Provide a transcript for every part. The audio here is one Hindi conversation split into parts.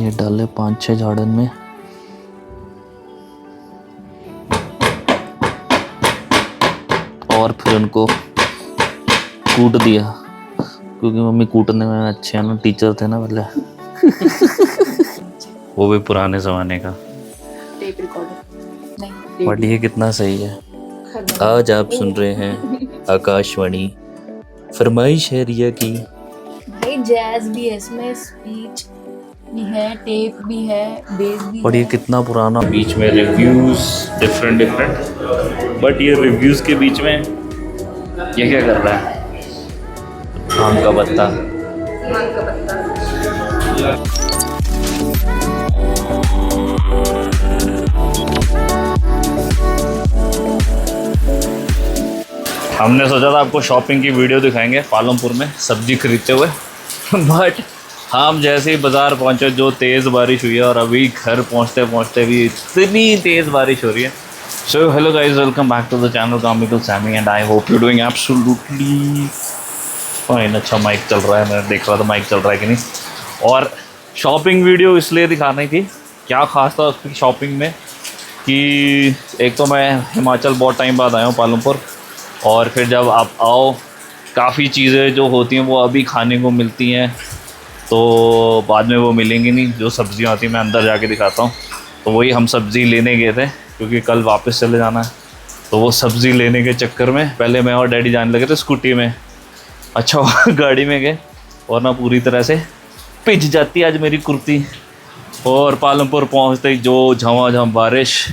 ये डाले 5-6 झाड़न में। और फिर उनको कूट दिया, क्योंकि मम्मी कूटने में अच्छे हैं ना, टीचर थे ना पहले। वो भी पुराने ज़माने का टेप रिकॉर्डर। बट ये कितना सही है। आज आप सुन रहे हैं आकाशवाणी, फरमाइश है रिया की। भाई जैज भी है इसमें, स्पीच भी है, टेप भी है, बेस भी और है। ये कितना पुराना, बीच में रिव्यूज डिफरेंट, बट ये रिव्यूज के बीच में ये क्या कर रहा है? आम का पत्ता। हमने सोचा था आपको शॉपिंग की वीडियो दिखाएंगे पालमपुर में सब्जी खरीदते हुए, बट हम जैसे ही बाज़ार पहुंचे, जो तेज़ बारिश हुई है, और अभी घर पहुंचते पहुंचते भी इतनी तेज़ बारिश हो रही है। So hello guys, welcome back to the channel comical Sammy and I hope you doing absolutely fine. अच्छा माइक चल रहा है, मैं देख रहा था माइक चल रहा है कि नहीं। और शॉपिंग वीडियो इसलिए दिखानी थी, क्या ख़ास था उसकी शॉपिंग में, कि एक तो मैं हिमाचल बहुत टाइम बाद आया हूँ पालमपुर, और फिर जब आप आओ काफ़ी चीज़ें जो होती हैं वो अभी खाने को मिलती हैं, तो बाद में वो मिलेंगी नहीं। जो सब्जियां आती हैं मैं अंदर जाके दिखाता हूँ। तो वही हम सब्ज़ी लेने गए थे, क्योंकि कल वापस चले जाना है। तो वो सब्ज़ी लेने के चक्कर में पहले मैं और डैडी जाने लगे थे स्कूटी में। अच्छा गाड़ी में गए और ना पूरी तरह से पिच जाती आज मेरी कुर्ती। और पालमपुर पहुँचते ही जो झमाझम बारिश,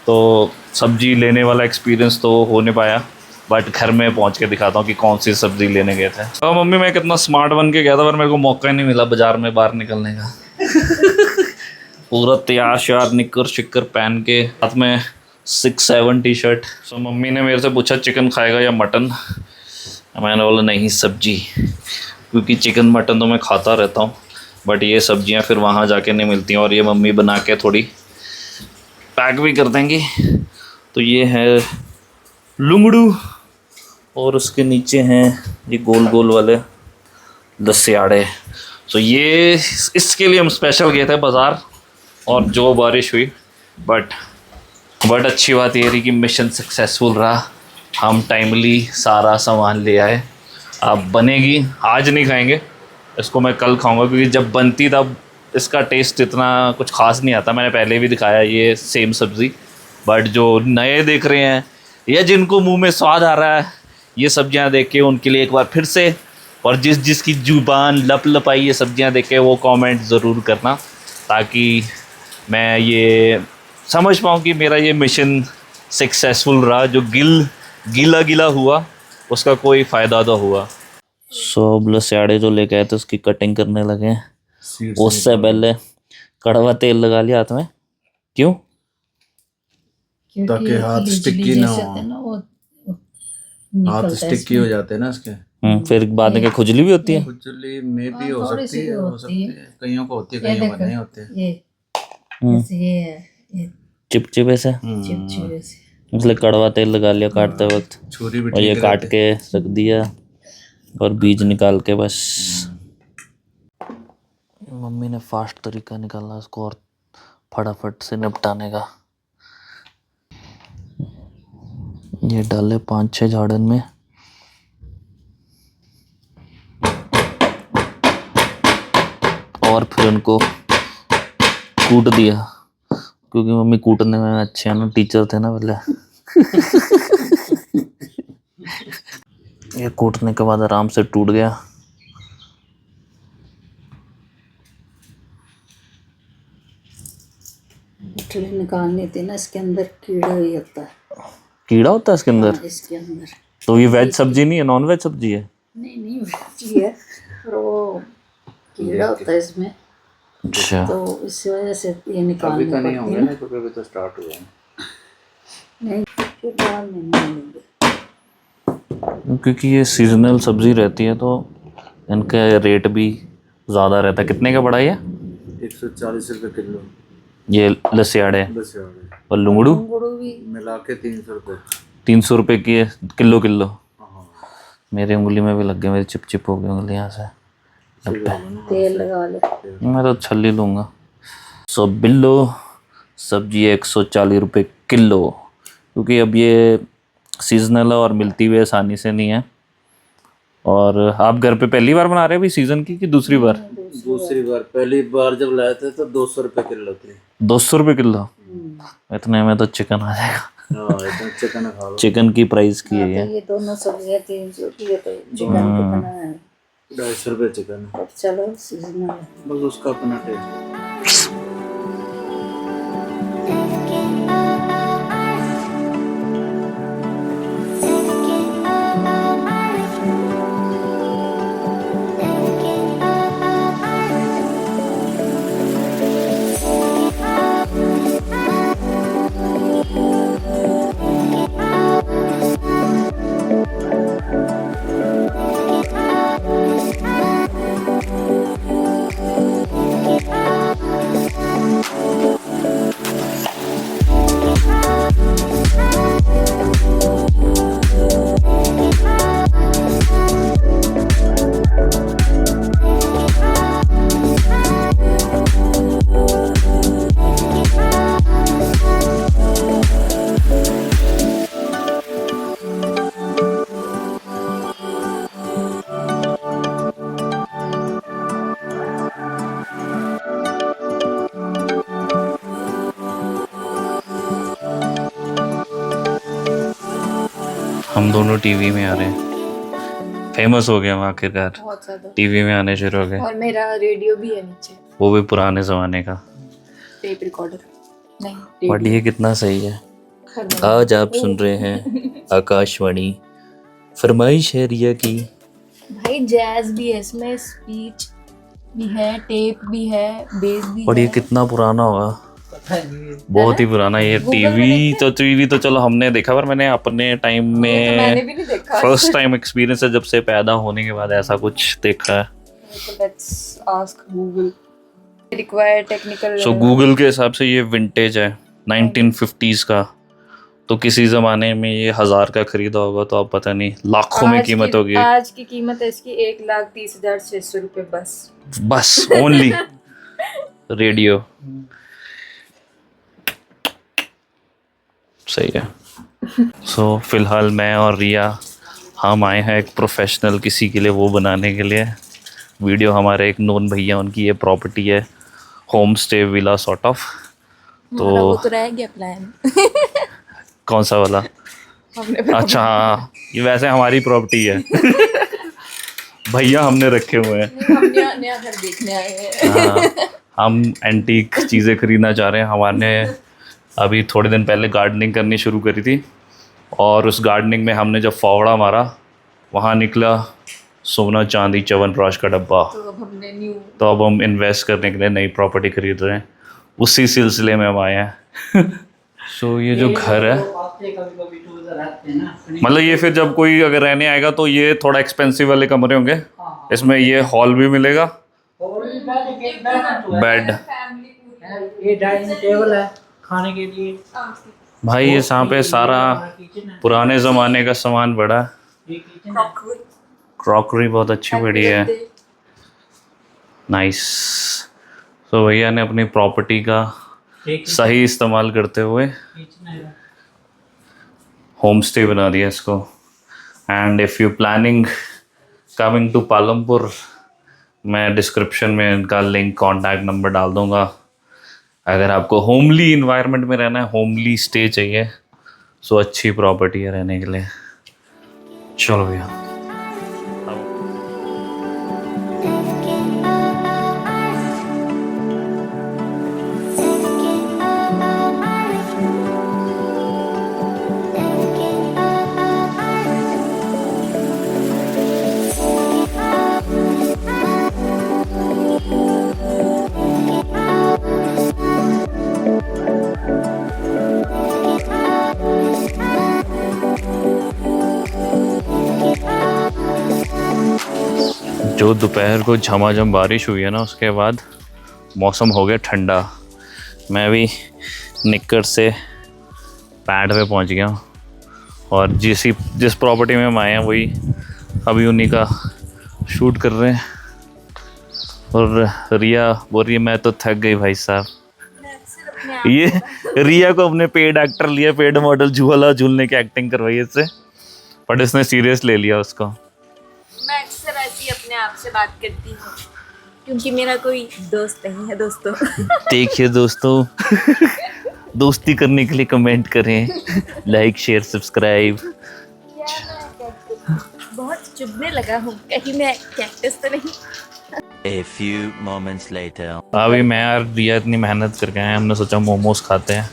तो सब्ज़ी लेने वाला एक्सपीरियंस तो हो नहीं पाया, बट घर में पहुंच के दिखाता हूँ कि कौन सी सब्ज़ी लेने गए थे। तो मम्मी मैं कितना स्मार्ट बन के गया था, पर मेरे को मौका ही नहीं मिला बाज़ार में बाहर निकलने का। पूरा तैयार श्यार निक्कर शिक्कर पहन के, हाथ में 6-7 टी शर्ट। सो मम्मी ने मेरे से पूछा चिकन खाएगा या मटन। मैंने बोला नहीं सब्जी, क्योंकि चिकन मटन तो मैं खाता रहता हूँ, बट ये सब्जियाँ फिर वहाँ जाके नहीं मिलती हैं, और ये मम्मी बना के थोड़ी पैक भी कर देंगी। तो ये है लुंगड़ू, और उसके नीचे हैं ये गोल गोल वाले लस्याड़े। तो ये इसके लिए हम स्पेशल गए थे बाज़ार, और जो बारिश हुई, बट अच्छी बात ये रही कि मिशन सक्सेसफुल रहा। हम टाइमली सारा सामान ले आए। अब बनेगी, आज नहीं खाएंगे इसको, मैं कल खाऊंगा, क्योंकि जब बनती तब इसका टेस्ट इतना कुछ ख़ास नहीं आता। मैंने पहले भी दिखाया ये सेम सब्ज़ी, बट जो नए देख रहे हैं या जिनको मुंह में स्वाद आ रहा है ये सब्जियां देख के, उनके लिए एक बार फिर से, और जिसकी जुबान लप लपाई ये सब्जियां देख के, वो कमेंट ज़रूर करना, ताकि मैं ये समझ पाऊँ कि मेरा ये मिशन सक्सेसफुल रहा। जो गीला हुआ उसका कोई फ़ायदा तो हुआ। सब लस्याड़े जो लेके आए थे उसकी कटिंग करने लगे। उससे पहले कड़वा तेल लगा लिया हाथ में। क्यों? ताकि हाथ स्टिकी ना हो, हाथ स्टिकी हो जाते हैं ना इसके। फिर बाद में क्या खुजली भी होती है? खुजली में भी हो सकती है, कईयों को होती है, कईयों को नहीं होती है। ये चिपचिपे से, चिपचिपे से। इसलिए कड़वा तेल लगा लिया काटते वक्त, छुरी भी और ये काट के रख दिया, और बीज निकाल के बस। मम्मी ने फास्ट तरीका निकाला उसको, और फटाफट से निपटाने का। ये डाले 5-6 झाड़न में। और फिर उनको कूट दिया, क्योंकि मम्मी कूटने में अच्छे हैं ना, टीचर थे ना पहले। ये कूटने के बाद आराम से टूट गया। गुठली निकालने थे ना, इसके अंदर कीड़ा ही होता है। कीड़ा होता है इसके अंदर? हाँ, इसके अंदर। तो ये वेज सब्जी नहीं है, नॉन वेज सब्जी है? नहीं वेज है, पर वो कीड़ा होता है इसमें। अच्छा, तो इस वजह से ये निकालने अभी तो नहीं पड़ती होंगे है ना, क्योंकि अभी तो स्टार्ट हुआ है। नहीं, फिर बाद में नहीं लेंगे, क्योंकि ये सीजनल सब्जी रहती है, तो इनका रेट भी ज़्यादा रहता है। कितने का पड़ा ये? 140 रुपये किलो ये लस्याड़े बस। और लुंगड़ू भी मिला के 300 रुपये। 300 रुपये की है किलो। हाँ, मेरी उंगली में भी लग गए, मेरी चिप हो गई उंगली यहाँ से। तेल लगा ले। मैं तो छल्ली लूँगा। सो बिल्लो सब्जी 140 रुपये किलो, क्योंकि अब ये सीजनल है और मिलती भी आसानी से नहीं है। और आप घर पे पहली बार बना रहे हैं अभी सीज़न की कि दूसरी बार? दूसरी बार। पहली बार जब लाए थे तो 200 रुपये किलो थे। 200 रुपये किलो? इतने में तो चिकन आ जाएगा। हाँ, इतना चिकन खा लो। चिकन की प्राइस की है ये दोनों सब्जियां 300 की है, तो चिकन कितना है? 250 रुपये चिकन। अब चलो सीजनल है। बस उसका अपना टेस्ट। हम दोनों टीवी में आ रहे हैं, फेमस हो गए हम आखिरकार, बहुत ज्यादा। टीवी में आने शुरू हो गए। और मेरा रेडियो भी है नीचे, वो भी पुराने ज़माने का। टेप रिकॉर्डर नहीं, बट ये कितना सही है। आज आप सुन रहे हैं आकाशवाणी, फरमाइश है रिया की। भाई जैज भी है इसमें, स्पीच भी है, टेप भी है, बेस भी और है। ये कितना पुराना होगा? बहुत ही पुराना। ये टीवी तो चलो हमने देखा, पर मैंने अपने टाइम मैंने में भी नहीं देखा। फर्स्ट टाइम एक्सपीरियंस है जब से पैदा होने के बाद ऐसा कुछ देखा है। Let's ask Google. Require technical. So Google के हिसाब से ये विंटेज है 1950s का, तो किसी ज़माने में ये 1000 का खरीदा होगा, तो आप पता नहीं लाखों में कीमत होगी। आज की कीमत है इसकी 1,30,600 रुपये बस ओनली रेडियो। सही है। सो फिलहाल मैं और रिया हम आए हैं एक प्रोफेशनल किसी के लिए वो बनाने के लिए वीडियो। हमारे एक नोन भैया, उनकी ये प्रॉपर्टी है, home stay villa sort of. वो तो रह गया प्लान। कौन सा वाला? अच्छा हाँ, ये वैसे हमारी प्रॉपर्टी है। भैया हमने रखे हुए हैं। हम नया घर देखने आए हैं। हाँ, हम एंटीक चीज़ें खरीदना चाह रहे हैं। हमारे अभी थोड़े दिन पहले गार्डनिंग करनी शुरू करी थी, और उस गार्डनिंग में हमने जब फावड़ा मारा, वहाँ निकला सोना चांदी च्यवनप्राश का डब्बा। तो अब हम इन्वेस्ट करने के लिए नई प्रॉपर्टी खरीद रहे हैं, उसी सिलसिले में हम आए हैं। सो ये जो घर है, मतलब ये फिर जब कोई अगर रहने आएगा तो ये थोड़ा एक्सपेंसिव वाले कमरे होंगे। इसमें ये हॉल भी मिलेगा, बेड, ये डाइनिंग टेबल है खाने के लिए। भाई ये यहाँ पे सारा पुराने ज़माने का सामान पड़ा है। क्रॉकरी बहुत अच्छी पड़ी है, नाइस। तो भैया ने अपनी प्रॉपर्टी का सही इस्तेमाल करते हुए होम स्टे बना दिया इसको। And if you planning coming to Palampur, मैं डिस्क्रिप्शन में इनका लिंक, कॉन्टैक्ट नंबर डाल दूँगा। अगर आपको होमली इन्वायरमेंट में रहना है, होमली स्टे चाहिए, सो अच्छी प्रॉपर्टी है रहने के लिए। चलो भैया। जो दोपहर को झमाझम बारिश हुई है ना, उसके बाद मौसम हो गया ठंडा। मैं भी निक्कर से पैड पे पहुंच गया हूँ, और जिस प्रॉपर्टी में हम आए हैं वही अभी उन्हीं का शूट कर रहे हैं। और रिया बोल रही है मैं तो थक गई भाई साहब। अपने आप ये रिया को अपने पेड एक्टर लिया, पेड मॉडल झूला झूलने की एक्टिंग करवाई इससे, बट इसने सीरियस ले लिया उसको। मैं अक्सर ऐसी अपने आप से बात करती हूँ क्योंकि मेरा कोई दोस्त नहीं है दोस्तों। देखिए दोस्तों, दोस्ती करने के लिए कमेंट करें, लाइक शेयर सब्सक्राइब। बहुत चुभने लगा हूँ, कहीं मैं कैक्टस तो नहीं। A few moments later. अभी मैं और रिया इतनी मेहनत करके आए हैं, हमने सोचा मोमोज खाते हैं।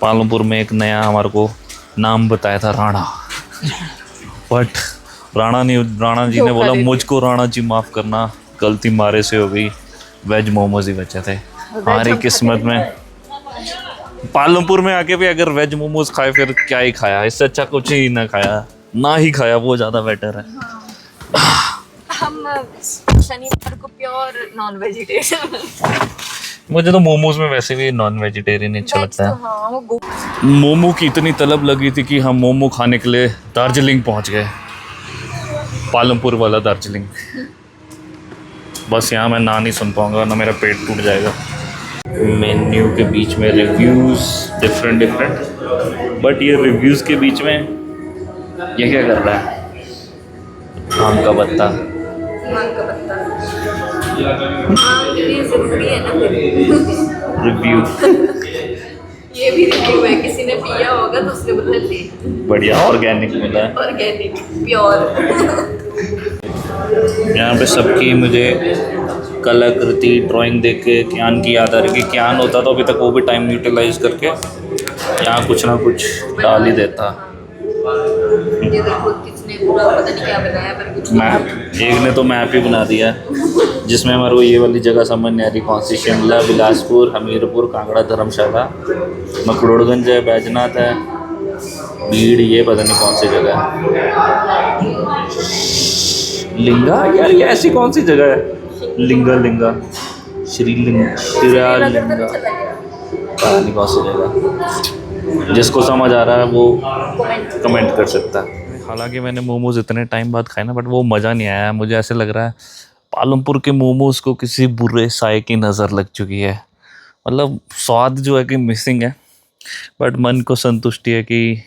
पालमपुर में एक नया हमारे को नाम बताया था राणा, बट राणा जी ने बोला मुझको राणा जी माफ़ करना, गलती मारे से हो गई, वेज मोमोज ही बचे थे। हमारी किस्मत में पालमपुर में आके भी अगर वेज मोमोज खाए फिर क्या ही खाया, इससे अच्छा कुछ ही ना खाया, ना ही खाया वो ज़्यादा बेटर है। हम शनिवार को प्योर नॉन वेजिटेरियन। मुझे तो मोमोज में वैसे भी नॉन वेजिटेरियन अच्छा लगता है। हाँ, वो मोमो की इतनी तलब लगी थी कि हम मोमो खाने के लिए दार्जिलिंग पहुंच गए, पालमपुर वाला दार्जिलिंग। बस यहाँ मैं ना नहीं सुन पाऊंगा ना मेरा पेट टूट जाएगा। मेन्यू के बीच में रिव्यूज़ डिफरेंट, बट ये रिव्यूज़ के बीच में ये क्या कर रहा है? आम का पत्ता, आम का पत्ता, आम के लिए ज़रूरी है ना रिव्यू। ये भी रिव्यू है, किसी ने पिया होगा तो उसने बोला ले, बढ़िया ऑर्गेनिक मिला है। Organic pure. यहाँ पे सबकी मुझे कलाकृति ड्राइंग देख के क्यान की याद आ रही कि क्यान होता तो अभी तक वो भी टाइम यूटिलाइज करके यहाँ कुछ ना कुछ डाल ही देता। ये देखो किसने पूरा पता नहीं क्या बनाया, पर कुछ मैप, एक ने तो मैप ही बना दिया जिसमें हमारे को ये वाली जगह समझ नहीं आ रही कौन सी, शिमला, बिलासपुर, हमीरपुर, कांगड़ा, धर्मशाला, मकरोड़गंज है, बैजनाथ है, भीड़, ये पता नहीं कौन सी जगह है, लिंगा यार, ये ऐसी कौन सी जगह है? लिंगा श्रीलिंगा, पता नहीं कौन सी जगह। जिसको समझ आ रहा है वो कमेंट कर सकता है। हालांकि मैंने मोमोज इतने टाइम बाद खाए ना, बट वो मज़ा नहीं आया। मुझे ऐसे लग रहा है पालमपुर के मोमोज को किसी बुरे साए की नज़र लग चुकी है। मतलब स्वाद जो है कि मिसिंग है, बट मन को संतुष्टि है कि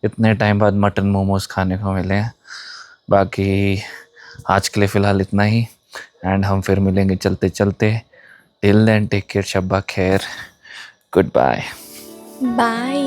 इतने टाइम बाद मटन मोमोज खाने को मिले हैं। बाकी आज के लिए फ़िलहाल इतना ही, एंड हम फिर मिलेंगे चलते चलते। टिल देन टेक केयर, शब्बा खैर, गुड बाय। बाय।